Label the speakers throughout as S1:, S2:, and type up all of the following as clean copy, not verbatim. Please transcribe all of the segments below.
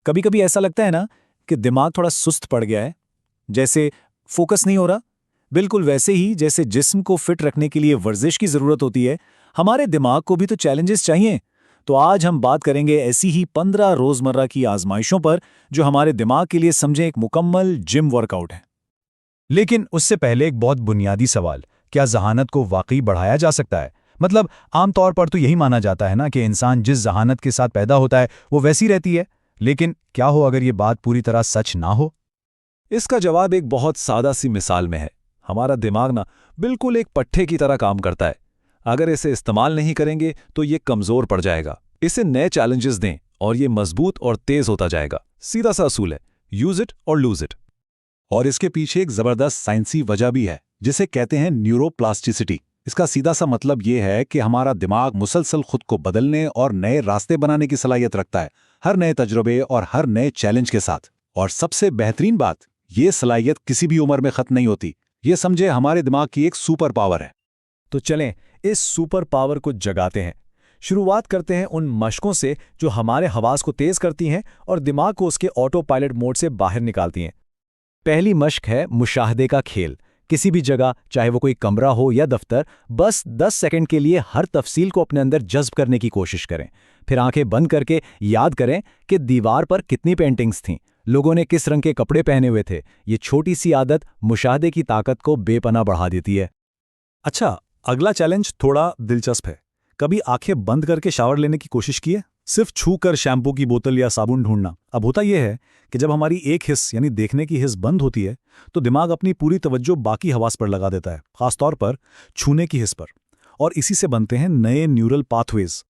S1: कभी कभी ऐसा लगता है ना कि दिमाग थोड़ा सुस्त पड़ गया है, जैसे फोकस नहीं हो रहा। बिल्कुल वैसे ही जैसे जिस्म को फिट रखने के लिए वर्जिश की जरूरत होती है, हमारे दिमाग को भी तो चैलेंजेस चाहिए। तो आज हम बात करेंगे ऐसी ही 15 रोजमर्रा की आजमाइशों पर जो हमारे दिमाग के लिए समझें एक मुकम्मल जिम वर्कआउट है।
S2: लेकिन उससे पहले एक बहुत बुनियादी सवाल, क्या ज़हानत को वाकई बढ़ाया जा सकता है? मतलब आमतौर पर तो यही माना जाता है ना कि इंसान जिस ज़हानत के साथ पैदा होता है वो वैसी रहती है। लेकिन क्या हो अगर ये बात पूरी तरह सच ना हो?
S1: इसका जवाब एक बहुत सादा सी मिसाल में है। हमारा दिमाग ना बिल्कुल एक पट्टे की तरह काम करता है। अगर इसे इस्तेमाल नहीं करेंगे तो ये कमजोर पड़ जाएगा। इसे नए चैलेंजेस दें और ये मजबूत और तेज होता जाएगा। सीधा सा असूल है, यूज इट और लूज इट।
S3: और इसके पीछे एक जबरदस्त साइंसी वजह भी है, जिसे कहते हैं न्यूरोप्लास्टिसिटी। इसका सीधा सा मतलब ये है कि हमारा दिमाग मुसलसल खुद को बदलने और नए रास्ते बनाने की सलाहियत रखता है, हर नए तजुर्बे और हर नए चैलेंज के साथ। और सबसे बेहतरीन बात, ये सलाहियत किसी भी उम्र में खत्म नहीं होती। ये समझे हमारे दिमाग की एक सुपर पावर है।
S1: तो चलें इस सुपर पावर को जगाते हैं। शुरुआत करते हैं उन मशकों से जो हमारे हवास को तेज करती हैं और दिमाग को उसके ऑटो पायलट मोड से बाहर निकालती हैं। पहली मश्क है मुशाहदे का खेल। किसी भी जगह, चाहे वो कोई कमरा हो या दफ्तर, बस 10 सेकंड के लिए हर तफसील को अपने अंदर जज्ब करने की कोशिश करें। फिर आंखें बंद करके याद करें कि दीवार पर कितनी पेंटिंग्स थीं, लोगों ने किस रंग के कपड़े पहने हुए थे। ये छोटी सी आदत मुशाहदे की ताकत को बेपनाह बढ़ा देती है।
S2: अच्छा, अगला चैलेंज थोड़ा दिलचस्प है। कभी आंखें बंद करके शावर लेने की कोशिश की है? सिर्फ छू कर शैम्पू की बोतल या साबुन ढूंढना। अब होता यह है कि जब हमारी एक हिस्स यानी देखने की हिस्स बंद होती है तो दिमाग अपनी पूरी तवज्जो बाकी हवास पर लगा देता है, खासतौर पर छूने की हिस्स पर। और इसी से बनते हैं नए न्यूरल पाथवेज।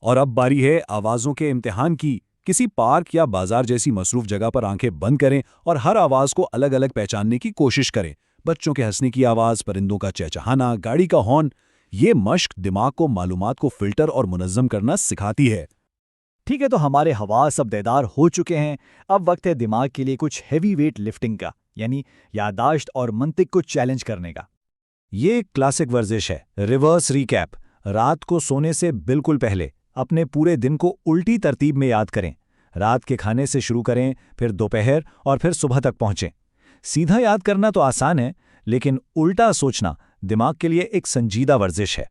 S2: और अब बारी है आवाज़ों के इम्तिहान की। किसी पार्क या बाजार जैसी मसरूफ जगह पर आंखें बंद करें और हर आवाज़ को अलग अलग पहचानने की कोशिश करें। बच्चों के हंसने की आवाज़, परिंदों का चहचहाना, गाड़ी का हॉर्न। ये मश्क दिमाग को मालूमात को फिल्टर और मुनज़्ज़म करना सिखाती है।
S1: ठीक है, तो हमारे हवास अब बेदार हो चुके हैं। अब वक्त है दिमाग के लिए कुछ हैवी वेट लिफ्टिंग का, यानी याददाश्त और मंतिक को चैलेंज करने का।
S2: ये एक क्लासिक वर्जिश है, रिवर्स रिकैप। रात को सोने से बिल्कुल पहले अपने पूरे दिन को उल्टी तरतीब में याद करें। रात के खाने से शुरू करें, फिर दोपहर और फिर सुबह तक पहुंचें। सीधा याद करना तो आसान है, लेकिन उल्टा सोचना दिमाग के लिए एक संजीदा वर्जिश है।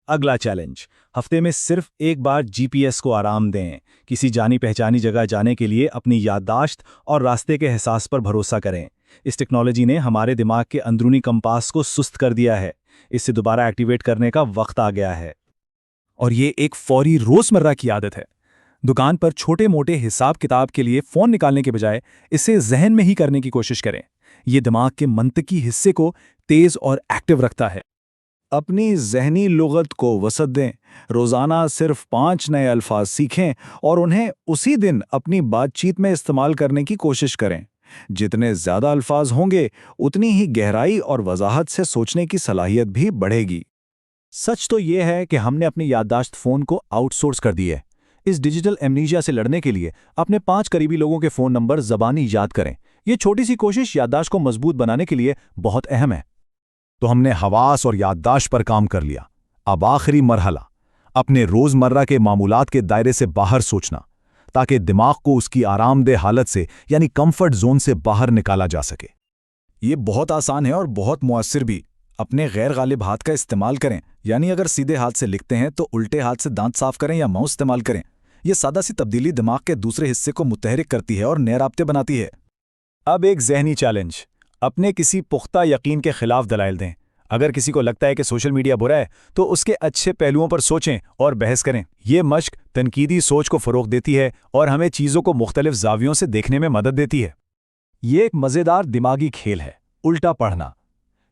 S2: अगला चैलेंज, हफ्ते में सिर्फ एक बार जीपीएस को आराम दें। किसी जानी पहचानी जगह जाने के लिए अपनी याददाश्त और रास्ते के एहसास पर भरोसा करें। इस टेक्नोलॉजी ने हमारे दिमाग के अंदरूनी कंपास को सुस्त कर दिया है। इसे दोबारा एक्टिवेट करने का वक्त आ गया है। और ये एक फौरी रोजमर्रा की आदत है। दुकान पर छोटे मोटे हिसाब किताब के लिए फ़ोन निकालने के बजाय इसे जहन में ही करने की कोशिश करें। ये दिमाग के मंतकी हिस्से को तेज और एक्टिव रखता है। अपनी ज़हनी लुग़त को वसअत दें। रोज़ाना सिर्फ 5 नए अल्फाज सीखें और उन्हें उसी दिन अपनी बातचीत में इस्तेमाल करने की कोशिश करें। जितने ज़्यादा अल्फाज होंगे, उतनी ही गहराई और वजाहत से सोचने की सलाहियत भी बढ़ेगी। सच तो ये है कि हमने अपनी याददाश्त फ़ोन को आउटसोर्स कर दी है। इस डिजिटल एमनीशिया से लड़ने के लिए अपने 5 करीबी लोगों के फ़ोन नंबर ज़बानी याद करें। ये छोटी सी कोशिश याददाश्त को मजबूत बनाने के लिए बहुत अहम है। तो हमने हवास और याददाश्त पर काम कर लिया। अब आखिरी मरहला, अपने रोज़मर्रा के मामूलात के दायरे से बाहर सोचना, ताकि दिमाग को उसकी आरामदेह हालत से यानी कंफर्ट जोन से बाहर निकाला जा सके। ये बहुत आसान है और बहुत मुअस्सिर भी। अपने गैर गालिब हाथ का इस्तेमाल करें, यानी अगर सीधे हाथ से लिखते हैं तो उल्टे हाथ से दांत साफ करें या माउस इस्तेमाल करें। यह सादा सी तब्दीली दिमाग के दूसरे हिस्से को मुतहरिक करती है और नए राब्ते बनाती है। अब एक जहनी चैलेंज, अपने किसी पुख्ता यकीन के खिलाफ दलाइल दें। अगर किसी को लगता है कि सोशल मीडिया बुरा है तो उसके अच्छे पहलुओं पर सोचें और बहस करें। ये मश्क तनकीदी सोच को फ़रोग़ देती है और हमें चीज़ों को मुख्तलिफ ज़ावियों से देखने में मदद देती है। ये एक मज़ेदार दिमागी खेल है, उल्टा पढ़ना।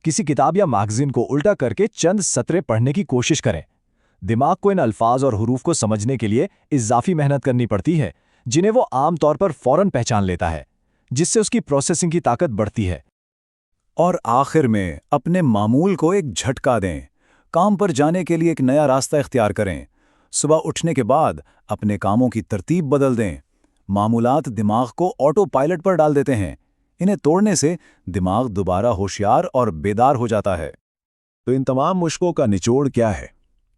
S2: किसी किताब या मैगज़ीन को उल्टा करके चंद सतरें पढ़ने की कोशिश करें। दिमाग को इन अल्फाज और हुरूफ को समझने के लिए इज़ाफ़ी मेहनत करनी पड़ती है, जिन्हें वो आमतौर पर फ़ौरन पहचान लेता है, जिससे उसकी प्रोसेसिंग की ताकत बढ़ती है। और आखिर में अपने मामूल को एक झटका दें। काम पर जाने के लिए एक नया रास्ता इख्तियार करें। सुबह उठने के बाद अपने कामों की तरतीब बदल दें। मामूलात दिमाग को ऑटो पायलट पर डाल देते हैं। इन्हें तोड़ने से दिमाग दोबारा होशियार और बेदार हो जाता है।
S3: तो इन तमाम मुश्किलों का निचोड़ क्या है?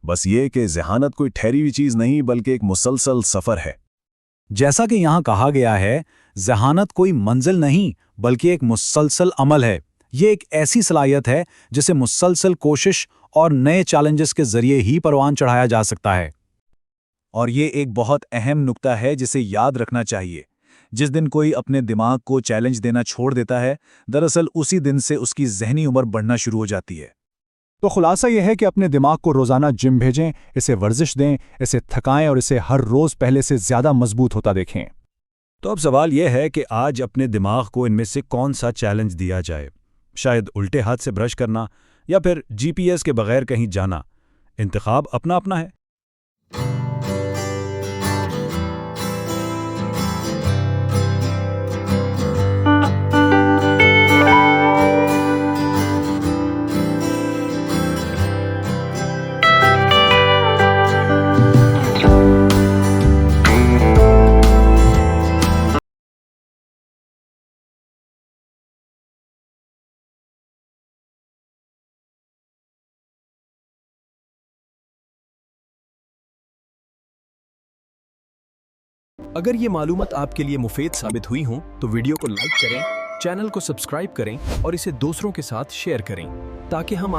S3: बस ये कि ज़हानत कोई ठहरी हुई चीज़ नहीं, बल्कि एक मुसलसल सफ़र है।
S2: जैसा कि यहाँ कहा गया है, ज़हानत कोई मंजिल नहीं बल्कि एक मुसलसल अमल है। ये एक ऐसी सलाहियत है जिसे मुसलसल कोशिश और नए चैलेंजेस के जरिए ही परवान चढ़ाया जा सकता है। और ये एक बहुत अहम नुक्ता है जिसे याद रखना चाहिए। जिस दिन कोई अपने दिमाग को चैलेंज देना छोड़ देता है, दरअसल उसी दिन से उसकी ज़हनी उम्र बढ़ना शुरू हो जाती है।
S1: तो खुलासा यह है कि अपने दिमाग को रोज़ाना जिम भेजें, इसे वर्जिश दें, इसे थकाएं और इसे हर रोज़ पहले से ज़्यादा मजबूत होता देखें।
S2: तो अब सवाल यह है कि आज अपने दिमाग को इनमें से कौन सा चैलेंज दिया जाए। शायद उल्टे हाथ से ब्रश करना या फिर जीपीएस के बगैर कहीं जाना। इंतखाब अपना अपना है।
S4: अगर ये मालूमात आपके लिए मुफीद साबित हुई हों तो वीडियो को लाइक करें, चैनल को सब्सक्राइब करें और इसे दूसरों के साथ शेयर करें ताकि हम